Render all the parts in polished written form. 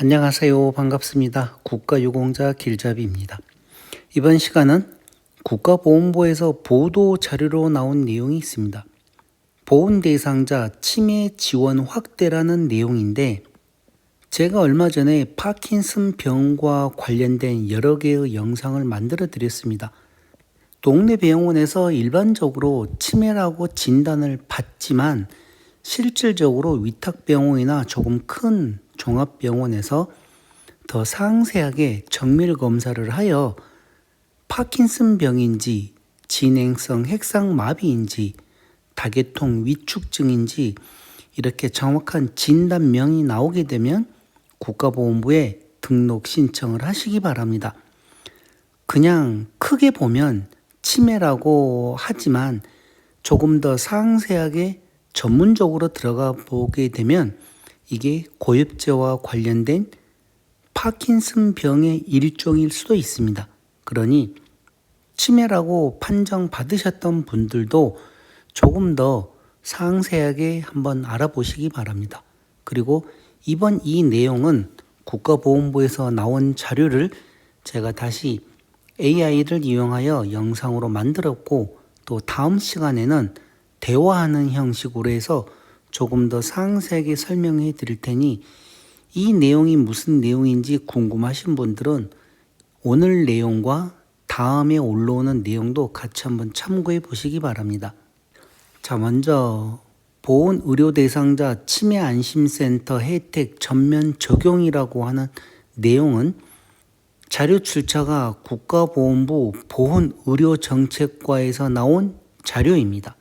안녕하세요. 반갑습니다. 국가유공자 길잡이입니다. 이번 시간은 국가보훈부에서 보도 자료로 나온 내용이 있습니다. 보훈 대상자 치매 지원 확대라는 내용인데 제가 얼마 전에 파킨슨 병과 관련된 여러 개의 영상을 만들어 드렸습니다. 동네 병원에서 일반적으로 치매라고 진단을 받지만 실질적으로 위탁병원이나 조금 큰 종합병원에서 더 상세하게 정밀 검사를 하여 파킨슨 병인지 진행성 핵상마비인지 다계통 위축증인지 이렇게 정확한 진단명이 나오게 되면 국가보훈부에 등록 신청을 하시기 바랍니다. 그냥 크게 보면 치매라고 하지만 조금 더 상세하게 전문적으로 들어가 보게 되면 이게 고엽제와 관련된 파킨슨 병의 일종일 수도 있습니다. 그러니 치매라고 판정받으셨던 분들도 조금 더 상세하게 한번 알아보시기 바랍니다. 그리고 이번 이 내용은 국가보훈부에서 나온 자료를 제가 다시 AI를 이용하여 영상으로 만들었고 또 다음 시간에는 대화하는 형식으로 해서 조금 더 상세하게 설명해 드릴 테니 이 내용이 무슨 내용인지 궁금하신 분들은 오늘 내용과 다음에 올라오는 내용도 같이 한번 참고해 보시기 바랍니다. 자, 먼저 보훈 의료 대상자 치매 안심센터 혜택 전면 적용이라고 하는 내용은 자료 출처가 국가보훈부 보훈의료정책과에서 나온 자료입니다.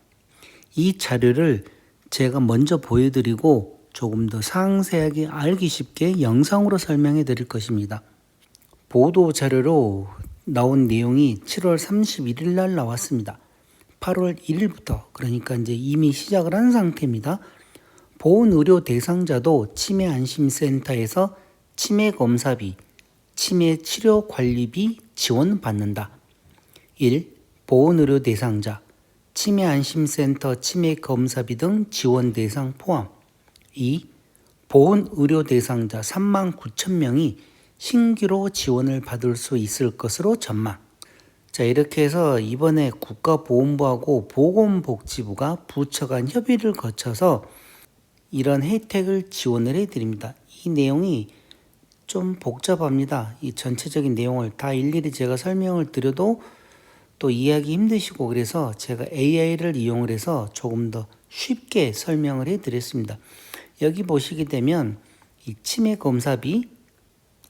이 자료를 제가 먼저 보여드리고 조금 더 상세하게 알기 쉽게 영상으로 설명해 드릴 것입니다. 보도 자료로 나온 내용이 7월 31일 날 나왔습니다. 8월 1일부터 그러니까 이제 이미 시작을 한 상태입니다. 보훈의료 대상자도 치매 안심센터에서 치매 검사비, 치매 치료 관리비 지원받는다. 1. 보훈의료 대상자 치매 안심센터 치매 검사비 등 지원 대상 포함. 2. 보훈 의료 대상자 39,000명이 신규로 지원을 받을 수 있을 것으로 전망. 자, 이렇게 해서 이번에 국가보훈부하고 보건복지부가 부처 간 협의를 거쳐서 이런 혜택을 지원을 해드립니다. 이 내용이 좀 복잡합니다. 이 전체적인 내용을 다 일일이 제가 설명을 드려도 또 이해하기 힘드시고 그래서 제가 AI를 이용을 해서 조금 더 쉽게 설명을 해드렸습니다. 여기 보시게 되면 이 치매 검사비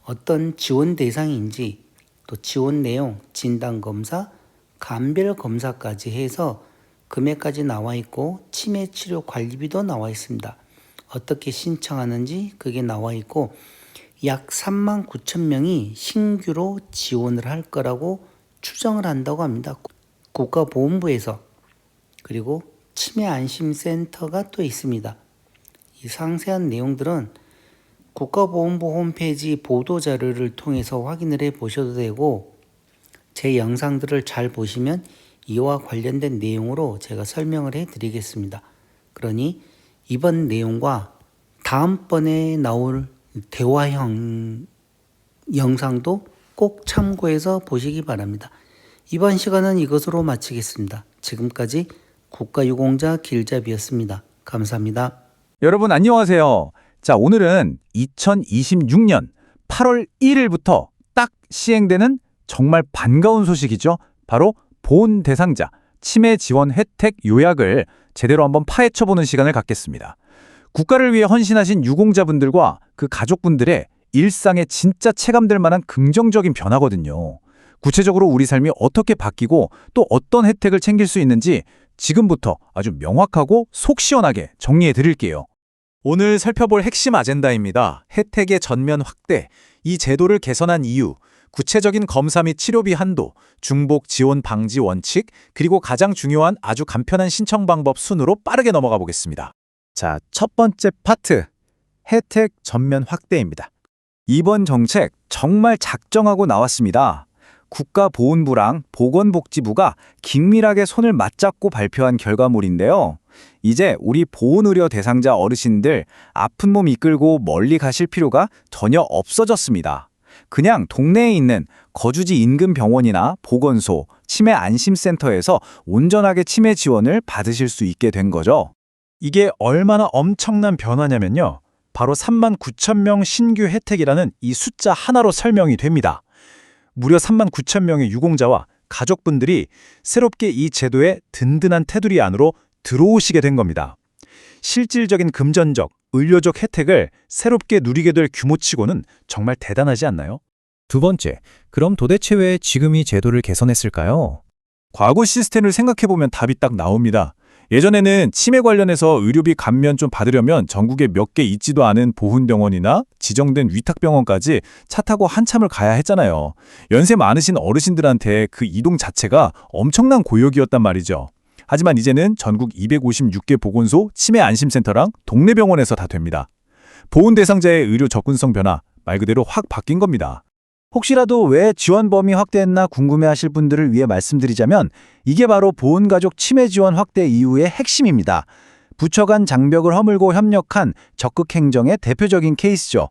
어떤 지원 대상인지 또 지원 내용, 진단 검사, 감별 검사까지 해서 금액까지 나와 있고 치매 치료 관리비도 나와 있습니다. 어떻게 신청하는지 그게 나와 있고 약 39,000명이 신규로 지원을 할 거라고 추정을 한다고 합니다. 국가보훈부에서. 그리고 치매 안심센터가 또 있습니다. 이 상세한 내용들은 국가보훈부 홈페이지 보도자료를 통해서 확인을 해 보셔도 되고 제 영상들을 잘 보시면 이와 관련된 내용으로 제가 설명을 해 드리겠습니다. 그러니 이번 내용과 다음번에 나올 대화형 영상도 꼭 참고해서 보시기 바랍니다. 이번 시간은 이것으로 마치겠습니다. 지금까지 국가유공자 길잡이였습니다. 감사합니다. 여러분 안녕하세요. 자, 오늘은 2026년 8월 1일부터 딱 시행되는 정말 반가운 소식이죠. 바로 보훈 대상자 치매 지원 혜택 요약을 제대로 한번 파헤쳐보는 시간을 갖겠습니다. 국가를 위해 헌신하신 유공자분들과 그 가족분들의 일상에 진짜 체감될 만한 긍정적인 변화거든요. 구체적으로 우리 삶이 어떻게 바뀌고 또 어떤 혜택을 챙길 수 있는지 지금부터 아주 명확하고 속 시원하게 정리해 드릴게요. 오늘 살펴볼 핵심 아젠다입니다. 혜택의 전면 확대, 이 제도를 개선한 이유, 구체적인 검사 및 치료비 한도, 중복 지원 방지 원칙, 그리고 가장 중요한 아주 간편한 신청 방법 순으로 빠르게 넘어가 보겠습니다. 자, 첫 번째 파트, 혜택 전면 확대입니다. 이번 정책 정말 작정하고 나왔습니다. 국가보훈부랑 보건복지부가 긴밀하게 손을 맞잡고 발표한 결과물인데요. 이제 우리 보훈의료 대상자 어르신들 아픈 몸 이끌고 멀리 가실 필요가 전혀 없어졌습니다. 그냥 동네에 있는 거주지 인근 병원이나 보건소, 치매 안심센터에서 온전하게 치매 지원을 받으실 수 있게 된 거죠. 이게 얼마나 엄청난 변화냐면요. 바로 39,000명 신규 혜택이라는 이 숫자 하나로 설명이 됩니다. 무려 39,000명의 유공자와 가족분들이 새롭게 이 제도의 든든한 테두리 안으로 들어오시게 된 겁니다. 실질적인 금전적, 의료적 혜택을 새롭게 누리게 될 규모치고는 정말 대단하지 않나요? 두 번째, 그럼 도대체 왜 지금 이 제도를 개선했을까요? 과거 시스템을 생각해보면 답이 딱 나옵니다. 예전에는 치매 관련해서 의료비 감면 좀 받으려면 전국에 몇 개 있지도 않은 보훈병원이나 지정된 위탁병원까지 차 타고 한참을 가야 했잖아요. 연세 많으신 어르신들한테 그 이동 자체가 엄청난 고역이었단 말이죠. 하지만 이제는 전국 256개 보건소, 치매 안심센터랑 동네 병원에서 다 됩니다. 보훈 대상자의 의료 접근성 변화, 말 그대로 확 바뀐 겁니다. 혹시라도 왜 지원 범위 확대했나 궁금해하실 분들을 위해 말씀드리자면 이게 바로 보훈가족 치매 지원 확대 이후의 핵심입니다. 부처 간 장벽을 허물고 협력한 적극 행정의 대표적인 케이스죠.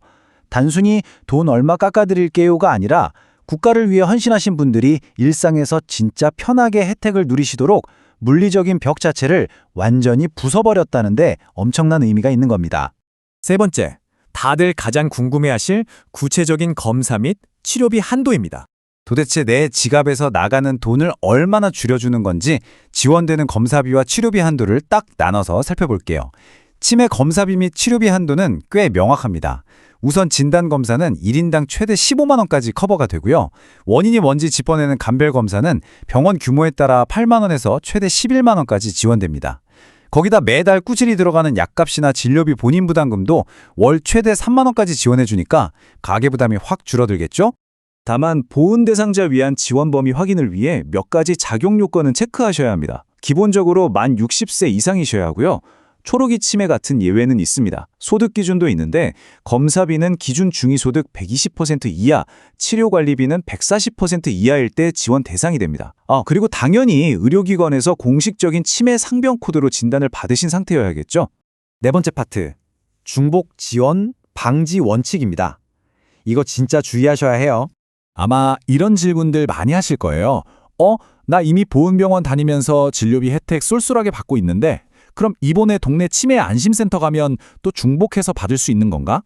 단순히 돈 얼마 깎아드릴게요가 아니라 국가를 위해 헌신하신 분들이 일상에서 진짜 편하게 혜택을 누리시도록 물리적인 벽 자체를 완전히 부숴버렸다는데 엄청난 의미가 있는 겁니다. 세 번째, 다들 가장 궁금해하실 구체적인 검사 및 치료비 한도입니다. 도대체 내 지갑에서 나가는 돈을 얼마나 줄여주는 건지 지원되는 검사비와 치료비 한도를 딱 나눠서 살펴볼게요. 치매 검사비 및 치료비 한도는 꽤 명확합니다. 우선 진단검사는 1인당 최대 15만 원까지 커버가 되고요. 원인이 뭔지 짚어내는 감별검사는 병원 규모에 따라 8만 원에서 최대 11만 원까지 지원됩니다. 거기다 매달 꾸준히 들어가는 약값이나 진료비 본인 부담금도 월 최대 3만 원까지 지원해 주니까 가계 부담이 확 줄어들겠죠? 다만 보훈 대상자 위한 지원 범위 확인을 위해 몇 가지 작용 요건은 체크하셔야 합니다. 기본적으로 만 60세 이상이셔야 하고요. 초록이 치매 같은 예외는 있습니다. 소득 기준도 있는데 검사비는 기준 중위소득 120% 이하, 치료관리비는 140% 이하일 때 지원 대상이 됩니다. 그리고 당연히 의료기관에서 공식적인 치매 상병 코드로 진단을 받으신 상태여야겠죠. 네 번째 파트, 중복 지원 방지 원칙입니다. 이거 진짜 주의하셔야 해요. 아마 이런 질문들 많이 하실 거예요. 나 이미 보훈병원 다니면서 진료비 혜택 쏠쏠하게 받고 있는데 그럼 이번에 동네 치매 안심센터 가면 또 중복해서 받을 수 있는 건가?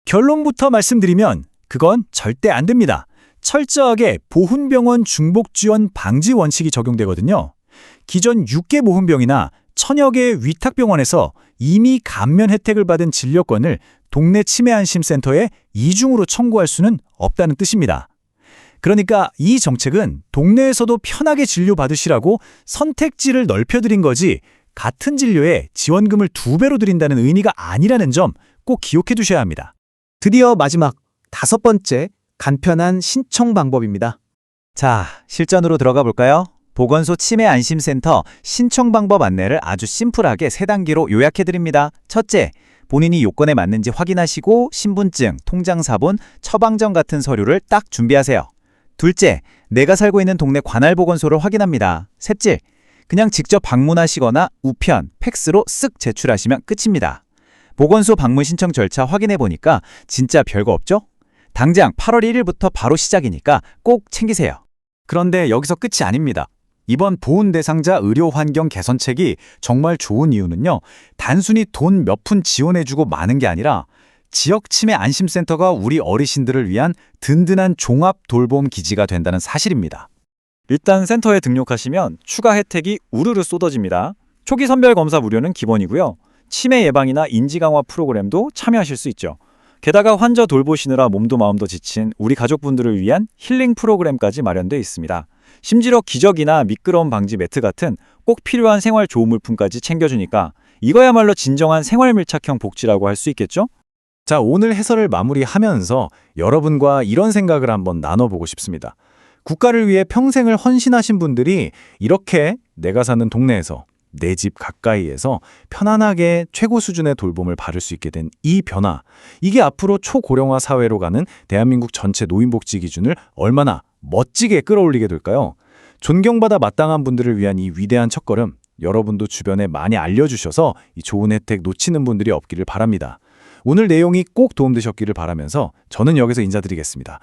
결론부터 말씀드리면 그건 절대 안 됩니다. 철저하게 보훈병원 중복 지원 방지 원칙이 적용되거든요. 기존 6개 보훈병이나 1000여 개의 위탁병원에서 이미 감면 혜택을 받은 진료권을 동네 치매 안심센터에 이중으로 청구할 수는 없다는 뜻입니다. 그러니까 이 정책은 동네에서도 편하게 진료받으시라고 선택지를 넓혀드린 거지 같은 진료에 지원금을 2배로 드린다는 의미가 아니라는 점 꼭 기억해 두셔야 합니다. 드디어 마지막, 5번째, 간편한 신청 방법입니다. 자, 실전으로 들어가 볼까요? 보건소 치매 안심센터 신청 방법 안내를 아주 심플하게 3단계로 요약해 드립니다. 첫째, 본인이 요건에 맞는지 확인하시고 신분증, 통장사본, 처방전 같은 서류를 딱 준비하세요. 둘째, 내가 살고 있는 동네 관할보건소를 확인합니다. 셋째, 그냥 직접 방문하시거나 우편, 팩스로 쓱 제출하시면 끝입니다. 보건소 방문 신청 절차 확인해 보니까 진짜 별거 없죠? 당장 8월 1일부터 바로 시작이니까 꼭 챙기세요. 그런데 여기서 끝이 아닙니다. 이번 보훈 대상자 의료 환경 개선책이 정말 좋은 이유는요. 단순히 돈 몇 푼 지원해주고 마는 게 아니라 지역 치매 안심센터가 우리 어르신들을 위한 든든한 종합 돌봄 기지가 된다는 사실입니다. 일단 센터에 등록하시면 추가 혜택이 우르르 쏟아집니다. 초기 선별 검사 무료는 기본이고요. 치매 예방이나 인지 강화 프로그램도 참여하실 수 있죠. 게다가 환자 돌보시느라 몸도 마음도 지친 우리 가족분들을 위한 힐링 프로그램까지 마련되어 있습니다. 심지어 기저귀나 미끄러움 방지 매트 같은 꼭 필요한 생활 좋은 물품까지 챙겨주니까 이거야말로 진정한 생활 밀착형 복지라고 할 수 있겠죠? 자, 오늘 해설을 마무리하면서 여러분과 이런 생각을 한번 나눠보고 싶습니다. 국가를 위해 평생을 헌신하신 분들이 이렇게 내가 사는 동네에서 내 집 가까이에서 편안하게 최고 수준의 돌봄을 받을 수 있게 된 이 변화, 이게 앞으로 초고령화 사회로 가는 대한민국 전체 노인복지 기준을 얼마나 멋지게 끌어올리게 될까요? 존경받아 마땅한 분들을 위한 이 위대한 첫걸음, 여러분도 주변에 많이 알려주셔서 이 좋은 혜택 놓치는 분들이 없기를 바랍니다. 오늘 내용이 꼭 도움되셨기를 바라면서 저는 여기서 인사드리겠습니다.